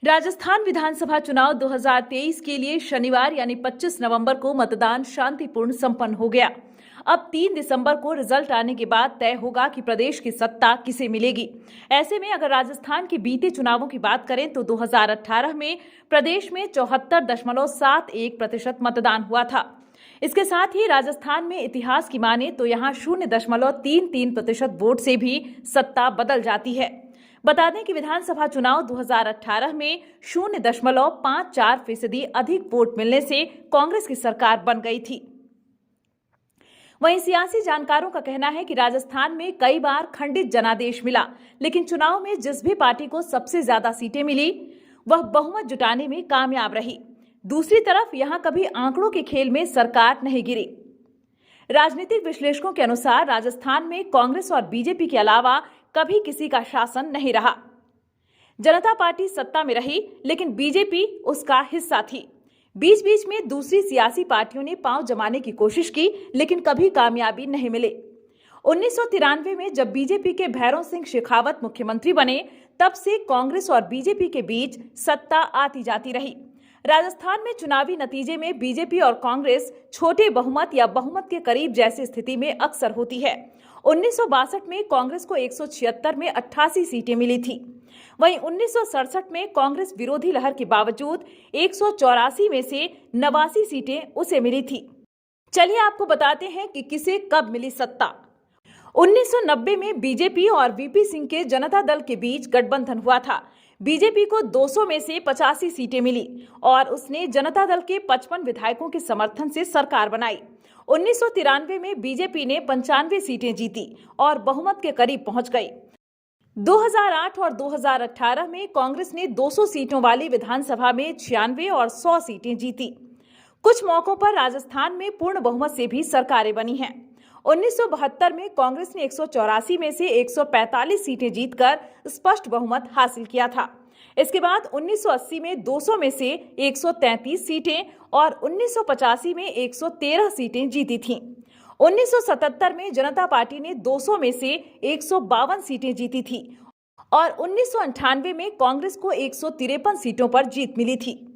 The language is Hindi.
राजस्थान विधानसभा चुनाव 2023 के लिए शनिवार यानी 25 नवंबर को मतदान शांतिपूर्ण संपन्न हो गया। अब 3 दिसंबर को रिजल्ट आने के बाद तय होगा कि प्रदेश की सत्ता किसे मिलेगी। ऐसे में अगर राजस्थान के बीते चुनावों की बात करें तो 2018 में प्रदेश में 74.71% मतदान हुआ था। इसके साथ ही राजस्थान में इतिहास की माने तो यहाँ 0.33% वोट से भी सत्ता बदल जाती है। बता दें कि विधानसभा चुनाव 2018 में 0.54% अधिक वोट मिलने से कांग्रेस की सरकार बन गई थी। वहीं सियासी जानकारों का कहना है कि राजस्थान में कई बार खंडित जनादेश मिला, लेकिन चुनाव में जिस भी पार्टी को सबसे ज्यादा सीटें मिली वह बहुमत जुटाने में कामयाब रही। दूसरी तरफ यहां कभी आंकड़ों के खेल में सरकार नहीं गिरी। राजनीतिक विश्लेषकों के अनुसार राजस्थान में कांग्रेस और बीजेपी के अलावा कभी किसी का शासन नहीं रहा। जनता पार्टी सत्ता में रही, लेकिन बीजेपी उसका हिस्सा थी। बीच बीच में दूसरी सियासी पार्टियों ने पांव जमाने की कोशिश की, लेकिन कभी कामयाबी नहीं मिले। 1993 में जब बीजेपी के भैरों सिंह शेखावत मुख्यमंत्री बने, तब से कांग्रेस और बीजेपी के बीच सत्ता आती जाती रही। राजस्थान में चुनावी नतीजे में बीजेपी और कांग्रेस छोटे बहुमत या बहुमत के करीब जैसी स्थिति में अक्सर होती है। 1962 में कांग्रेस को 176 में 88 सीटें मिली थी। वहीं 1967 में कांग्रेस विरोधी लहर के बावजूद 184 में से 89 सीटें उसे मिली थी। चलिए आपको बताते हैं कि किसे कब मिली सत्ता। 1990 में बीजेपी और वीपी सिंह के जनता दल के बीच गठबंधन हुआ था। बीजेपी को 200 में से 85 सीटें मिली और उसने जनता दल के 55 विधायकों के समर्थन से सरकार बनाई। 1993 में बीजेपी ने 95 सीटें जीती और बहुमत के करीब पहुंच गई। 2008 और 2018 में कांग्रेस ने 200 सीटों वाली विधानसभा में 96 और 100 सीटें जीती। कुछ मौकों पर राजस्थान में पूर्ण बहुमत से भी सरकारें बनी हैं। 1972 में कांग्रेस ने 184 में से 145 सीटें जीतकर स्पष्ट बहुमत हासिल किया था। इसके बाद 1980 में 200 में से 133 सीटें और 1985 में 113 सीटें जीती थीं। 1977 में जनता पार्टी ने 200 में से 152 सीटें जीती थी और 1998 में कांग्रेस को 153 सीटों पर जीत मिली थी।